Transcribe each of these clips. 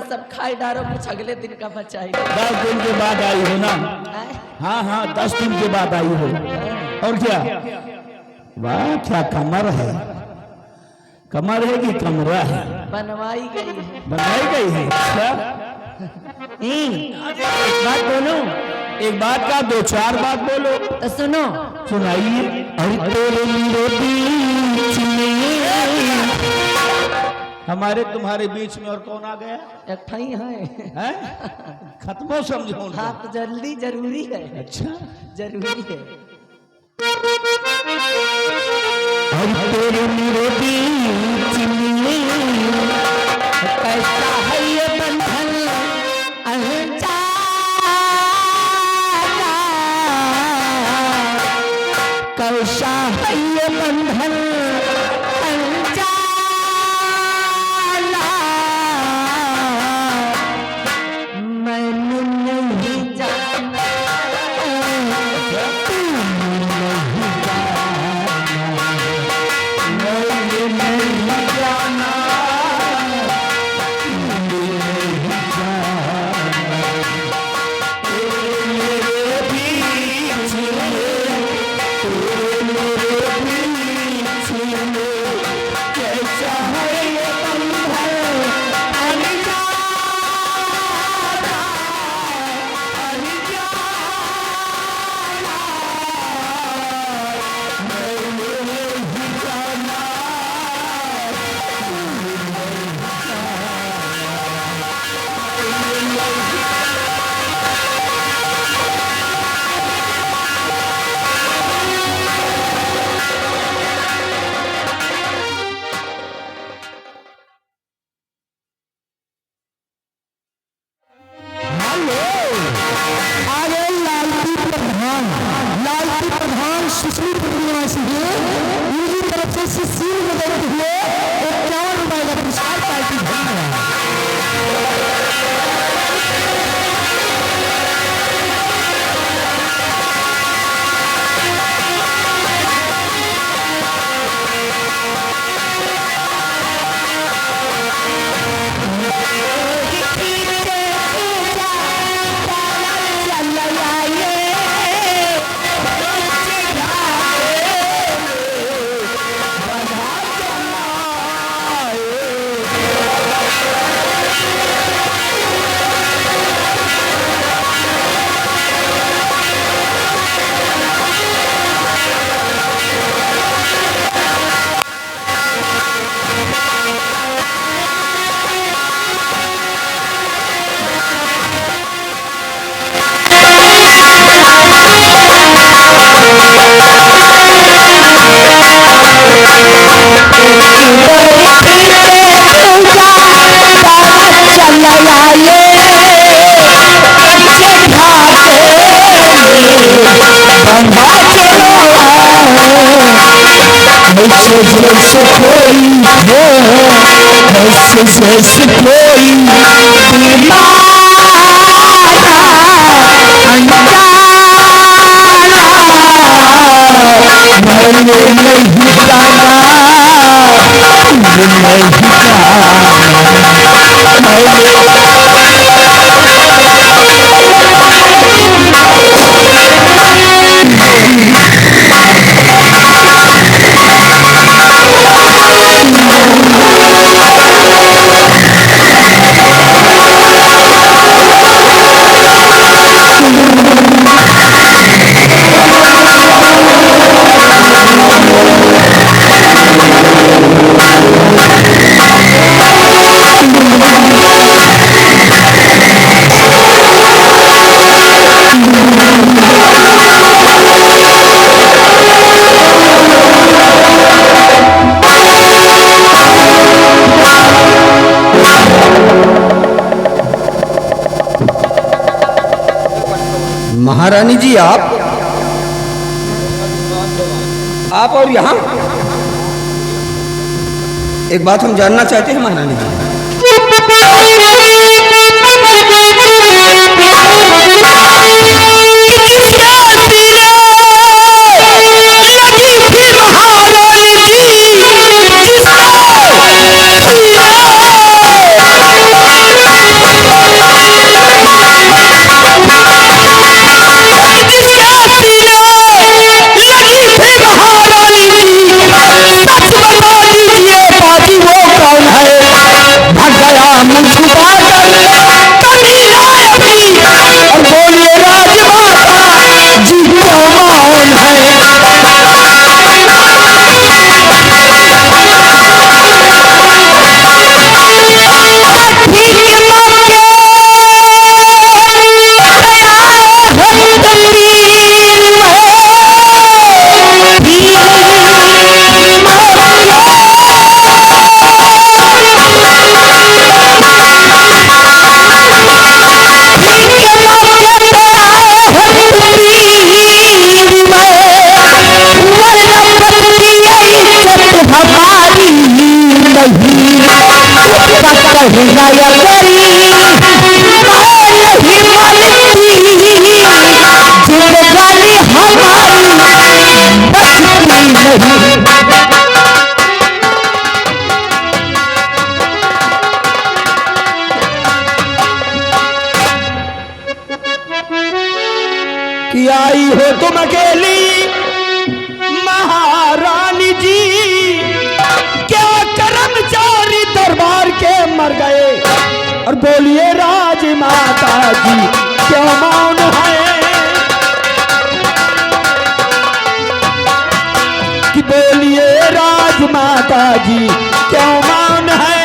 सब खाए डारो, कुछ अगले दिन का बचाई। 10 दिन के बाद आई हो ना? हाँ हाँ 10 दिन के बाद आई हो। और क्या? वाह क्या कमर है, कमर है कि कमरा है? बनवाई गई है। बनाई गई है। अच्छा एक बात बोलो, एक बात का 2-4 बात बोलो तो सुनो। सुनाइए। अरे तेरे मेरे बीच में, हमारे तुम्हारे बीच में और कौन आ गया? एक ठई है, हैं? खत्मो समझो उनको। हाँ तो जल्दी जरूरी है। अच्छा जरूरी है। अरे तेरे मेरे बीच में कैसा है ये बंधन अनजाना, कैसा है ये बंधन अनजाना, मैंने नहीं जाना, तूने नहीं जाना, मैंने नहीं जाना, जैसे कोई हो, जैसे कोई महारानी जी आप और यहाँ एक बात हम जानना चाहते हैं महारानी जी। कि आई हो तुम अकेली महारानी जी, क्या कर्मचारी दरबार के मर गए, और बोलिए राजमाता जी क्यों मौन है, कि बोलिए राजमाता जी क्यों मौन है,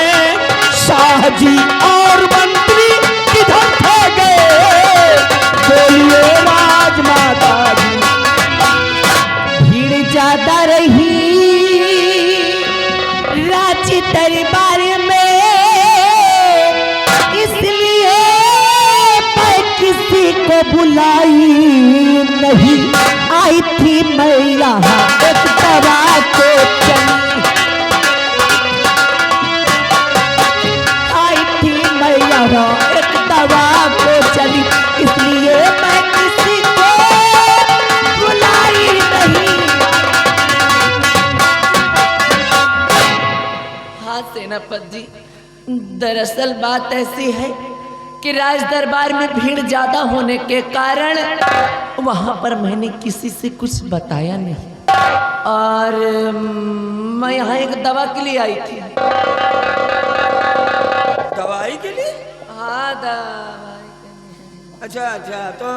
शाह जी और मंत्री किधर थे गए, बोलिए राजमाता जी। भीड़ ज्यादा रही रांची दरबार में, इसलिए मैं किसी को बुलाई नहीं, आई थी मैं यहाँ एक दवा को चली, आई थी मैं यहाँ एक दवा को चली, इसलिए मैं किसी को बुलाई नहीं। हाँ सेनापति जी, दरअसल बात ऐसी है कि राज दरबार में भीड़ ज्यादा होने के कारण वहां पर मैंने किसी से कुछ बताया नहीं, और मैं यहाँ एक दवा के लिए आई थी। दवाई के लिए? हाँ दवाई के लिए। अच्छा अच्छा, तो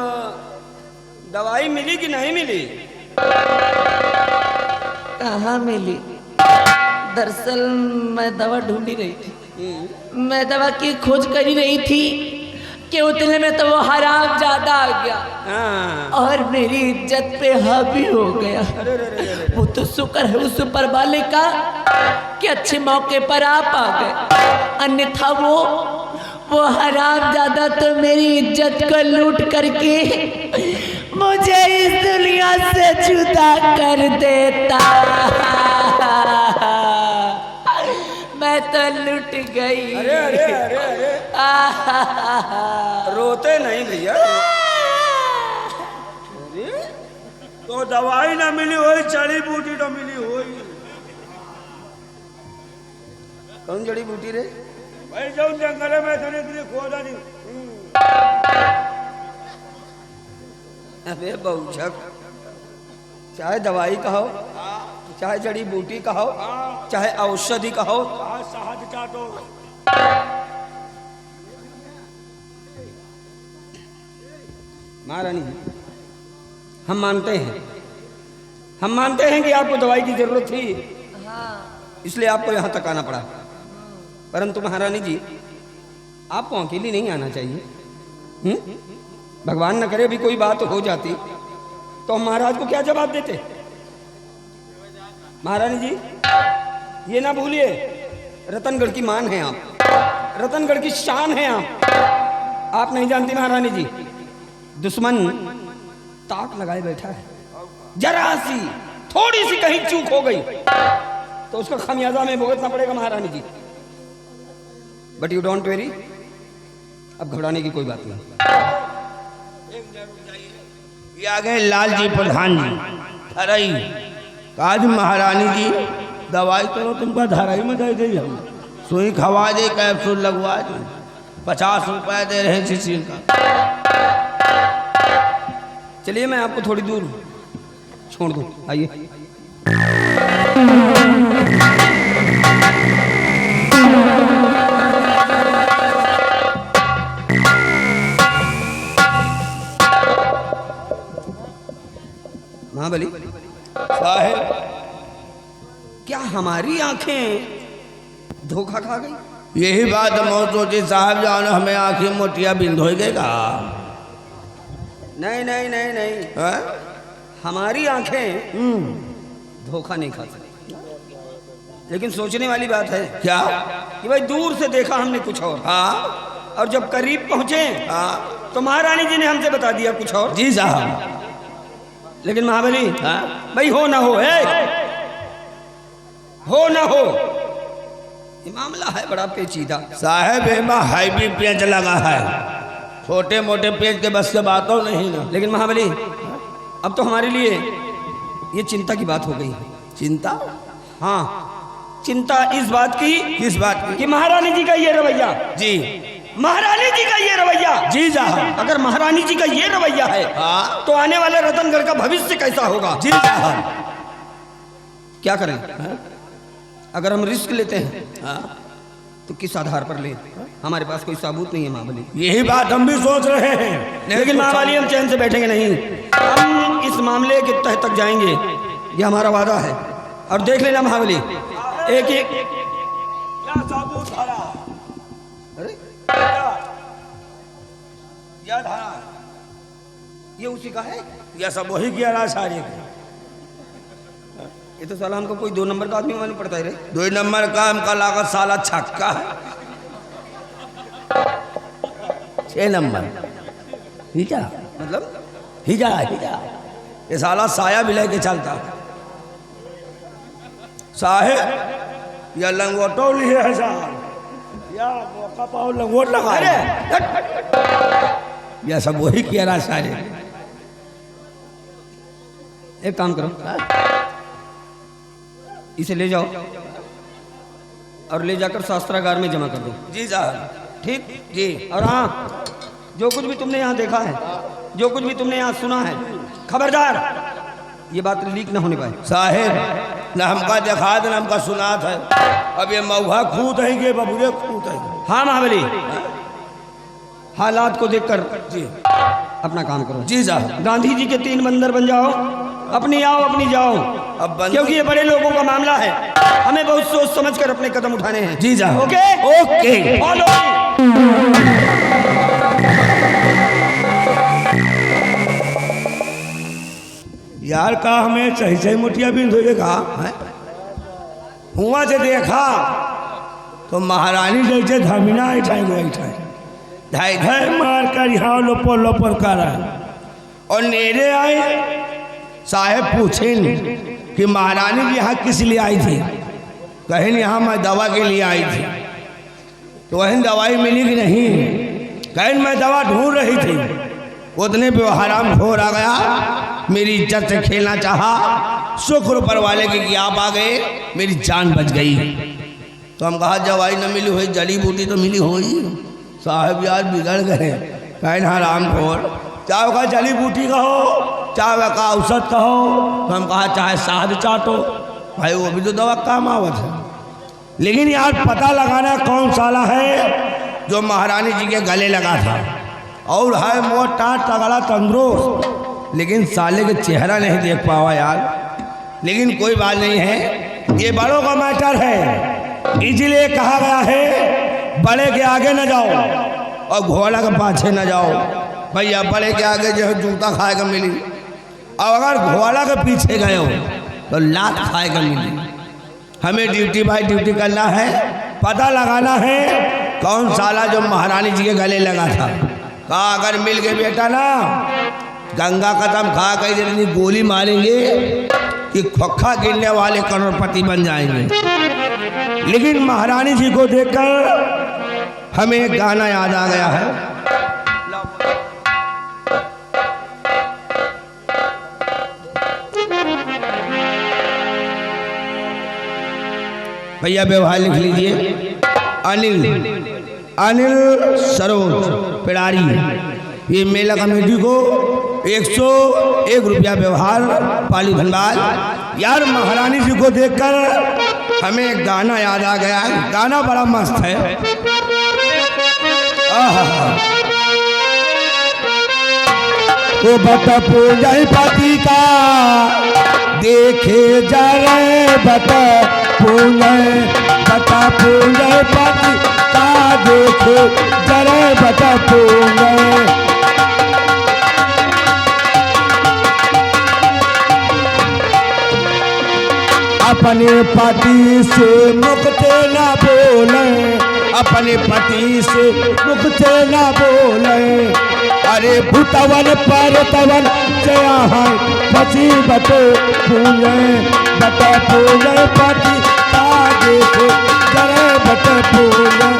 दवाई मिली कि नहीं मिली? कहाँ मिली? दरअसल मैं दवा ढूंढ ही रही थी, मैं दवा की खोज कर ही रही थी कि उतने में तो वो हराम ज्यादा आ गया हाँ। और मेरी इज्जत पे हावी हो गया। वो तो शुक्र है उस ऊपर वाले का कि अच्छे मौके पर आप आ गए, अन्यथा वो हराम ज्यादा तो मेरी इज्जत को लूट करके मुझे इस दुनिया से जुदा कर देता। मैं तो लुट गई। अरे अरे अरे अरे, रोते नहीं भैया। तो दवाई ना मिली होई, जड़ी बूटी तो मिली होई। कौन जड़ी बूटी रे? भाई जो जंगल में धने के लिए खोदा नहीं। अबे बहुचक, चाहे दवाई कहो, चाहे जड़ी बूटी कहो, चाहे औषधि कहो, शहद चाटो। महारानी हम मानते हैं कि आपको दवाई की जरूरत थी, इसलिए आपको यहाँ तक आना पड़ा। परंतु महारानी जी, आपको अकेली नहीं आना चाहिए। भगवान न करे अभी कोई बात हो जाती तो हम महाराज को क्या जवाब देते? महारानी जी ये ना भूलिए, रतनगढ़ की मान है आप, रतनगढ़ की शान है आप नहीं जानती महारानी जी, दुश्मन ताक लगाए बैठा है, जरा सी थोड़ी सी कहीं चूक हो गई तो उसका खमियाजा में भुगतना पड़ेगा महारानी जी। बट यू डोंट वेरी, अब घबराने की कोई बात नहीं। ये आ गए लालजी प्रधान जी। धराई काज महारानी जी, दवाई करो तुमको धराई में दे दी, हम सुई खवा दे, कैप्सूल लगवा दे, 50 रुपया दे रहे शिशिर का। चलिए मैं आपको थोड़ी दूर छोड़ दूं, आइए। महाबली साहेब, क्या हमारी आंखें धोखा खा गई? यही बात हम सोची साहब, जानो हमें आंखें मोटिया बिंद हो गएगा। नहीं नहीं नहीं नहीं, है? हमारी आंखें धोखा नहीं खा सकती, लेकिन सोचने वाली बात है क्या? कि भाई दूर से देखा हमने कुछ और, हाँ और जब करीब पहुंचे हाँ तो महारानी जी ने हमसे बता दिया कुछ और। जी साहब। लेकिन महाबली हाँ? भाई हो ना हो, हो ना हो, ये मामला है बड़ा पेचीदा। साहेब एमा हाईवी पेंच लगा है, छोटे मोटे पेंच के बस से बात हो नहीं ना। लेकिन महाबली अब तो हमारे लिए ये चिंता की बात हो गई है। चिंता? हाँ, चिंता इस बात की। किस बात की? कि महारानी जी का ये रवैया, जी महारानी जी का ये रवैया, जी साहब। अगर महारानी जी का ये रवैया है हाँ। तो आने वाले रतनगढ़ का भविष्य कैसा होगा? जी साहब। क्या करें? अगर हम रिस्क लेते हैं तो किस आधार पर लें? हमारे पास कोई सबूत नहीं है महाबली। यही बात हम भी सोच रहे हैं, लेकिन महाबली हम चैन से बैठेंगे नहीं। हम इस मामले के तह तक जाएंगे, ये हमारा वादा है। और देख लेना महाबली, एक एक क्या सबूत धारा? अरे क्या धारा? ये उसी का है। यह सब वही किया रहा सारे। ये तो साला हमको कोई 2 नंबर का आदमी मालूम पड़ता है रे। 2 नंबर का हमका लागत साला छक्का है। 6 नंबर हिजा, मतलब हिजा हिजा। ये साला साया भी लेके चलता साहेब। या लंगोटो लिए है साहब, या मौका पाओ लंगोट लगा। अरे यह सब वही किया रहा सारे। एक काम करो, इसे ले जाओ और ले जाकर शास्त्रागार में जमा कर दो। जी साहब। ठीक जी। और हाँ, जो कुछ भी तुमने यहाँ देखा है, जो कुछ भी तुमने यहाँ सुना है, खबरदार ये बात लीक ना होने पाए। साहेब न हमका देखा न हमका सुना था। अब ये मऊहा खूत है कि बबूरे खूत है? हाँ महाबली, हालात को देखकर जी अपना काम करो। जी साहब। गांधी जी के 3 बंदर बन जाओ, अपनी आओ अपनी जाओ। अब बंदर- क्योंकि ये बड़े लोगों का मामला है, हमें बहुत सोच समझ कर अपने कदम उठाने हैं। जी साहब। Okay okay. फॉलो। यार का हमें सही सही मुठिया भी धोएगा। हुआ से देखा तो महारानी जैसे धमिना ऐठा ढाई ढाई मार कर यहाँ लोपर लोपर कर रहा है। और नेरे आए साहेब पूछें कि महारानी जी यहाँ किस लिए आई थी? कहीं यहाँ मैं दवा के लिए आई थी। तो वहीं दवाई मिली कि नहीं? कहीं मैं दवा ढूंढ रही थी। उतने पे हराम खोर आ गया, मेरी इज्जत से खेलना चाहा। शुक्र ऊपर वाले की कि आप आ गए, मेरी जान बच गई। तो हम कहा दवाई न मिली हुई, जड़ी बूटी तो मिली हुई। साहब यार बिगड़ गए। कहीं हराम खोर, चाहे का जड़ी बूटी कहो, चाहे का औसत कहो। तो हम कहा चाहे साध चाटो, भाई वो भी तो दवा काम आवत है। लेकिन यार पता लगाना कौन साला है जो महारानी जी के गले लगा था। और है मोटा तगड़ा तंदुरुस्त, लेकिन साले के चेहरा नहीं देख पावा यार। लेकिन कोई बात नहीं है, ये बड़ों का मैटर है। इसलिए कहा गया है बड़े के आगे न जाओ और घोड़ा के पाछे न जाओ। भैया बड़े के आगे जो है जूता खाएगा मिली, और अगर घोड़ा के पीछे गए हो तो लात खाएगा मिली। हमें ड्यूटी बाई ड्यूटी करना है, पता लगाना है कौन साला जो महारानी जी के गले लगा था। कहा अगर मिल गए बेटा ना, गंगा कदम खा कर इतनी गोली मारेंगे कि खोखा गिरने वाले करोड़पति बन जाएंगे। लेकिन महारानी जी को देखकर हमें एक गाना याद आ गया है। भैया व्यवहार लिख लीजिए। अनिल अनिल सरोज पिड़ारी, ये मेला कमेटी को 101 रुपया व्यवहार पाली धनबाद। यार महारानी जी को देखकर हमें एक गाना याद आ गया है। गाना बड़ा मस्त है। वो बता पूजा पति का देखे जा रहे, बता पूजा पति का देखे जा रहे, बता पूजा। अपने पति से मुक्ते न बोले, अपने पति से मुक्ते न बोले। अरे भूतवन पर तवन जया है पति बतो पूजे, बता पूजे पति का देखे करे बता पूजे।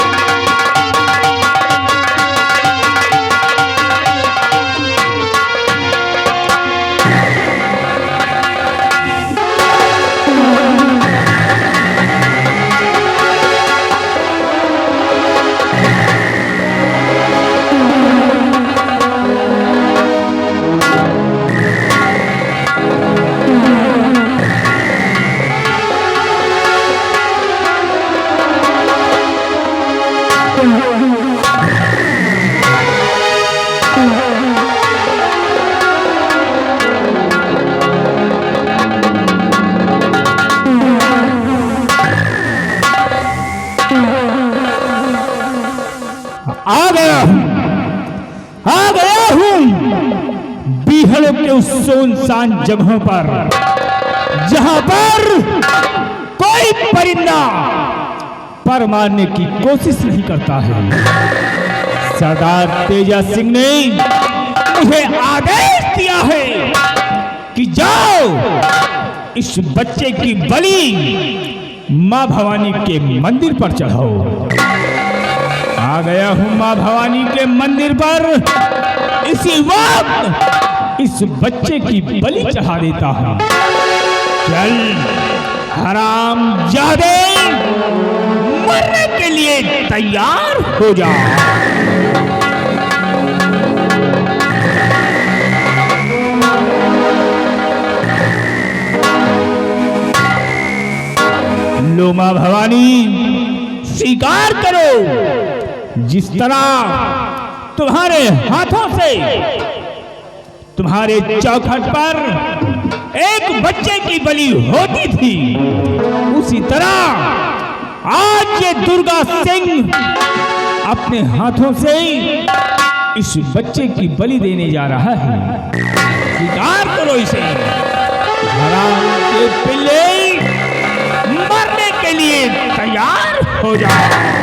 पहाड़ों के उस सुनसान जगहों पर जहां पर कोई परिंदा पर मारने की कोशिश नहीं करता है, सरदार तेजा सिंह ने मुझे आदेश दिया है कि जाओ इस बच्चे की बलि मां भवानी के मंदिर पर चढ़ाओ। आ गया हूं मां भवानी के मंदिर पर, इसी वक्त इस बच्चे की बलि चढ़ा देता हूं। चल हरामजादे, मरने के लिए तैयार हो जा। लो मां भवानी, स्वीकार करो, जिस तरह तुम्हारे हाथों से तुम्हारे चौखट पर एक बच्चे की बलि होती थी, उसी तरह आज ये दुर्गा सिंह अपने हाथों से इस बच्चे की बलि देने जा रहा है। स्वीकार करो इसे। हराम के पिल्ले, मरने के लिए तैयार हो जाओ।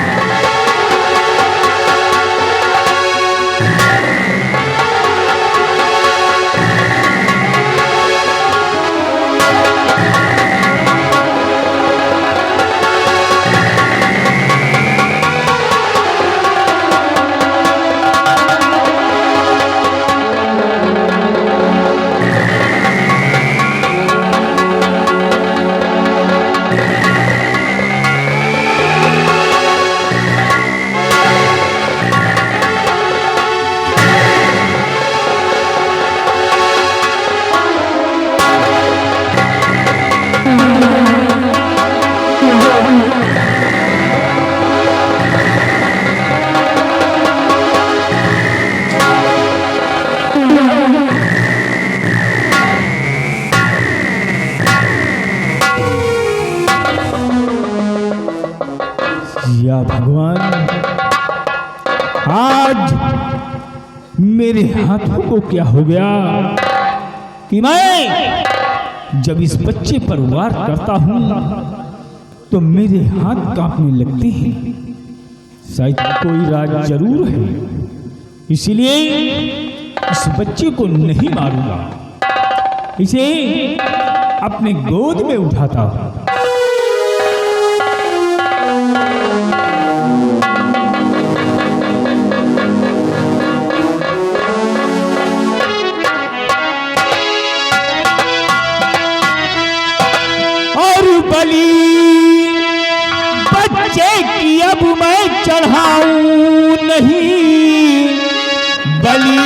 या भगवान, आज मेरे हाथों को क्या हो गया कि मैं जब इस बच्चे पर वार करता हूं तो मेरे हाथ कांपने लगते हैं। शायद कोई राज जरूर है, इसलिए इस बच्चे को नहीं मारूंगा, इसे अपने गोद में उठाता हूं। बलि बच्चे की अब मैं चढ़ाऊं नहीं, बलि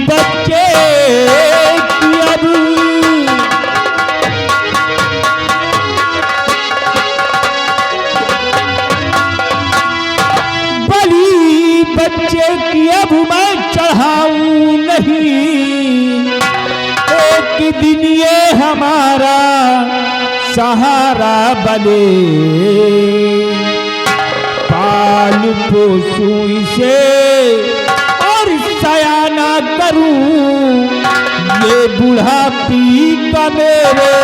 बच्चे की अब बलि बच्चे की अब मैं चढ़ाऊं नहीं। एक दिन ये हमारा सहारा बने, पाल पोसूं इसे और सयाना करूं, ये बुढ़ापी का मेरे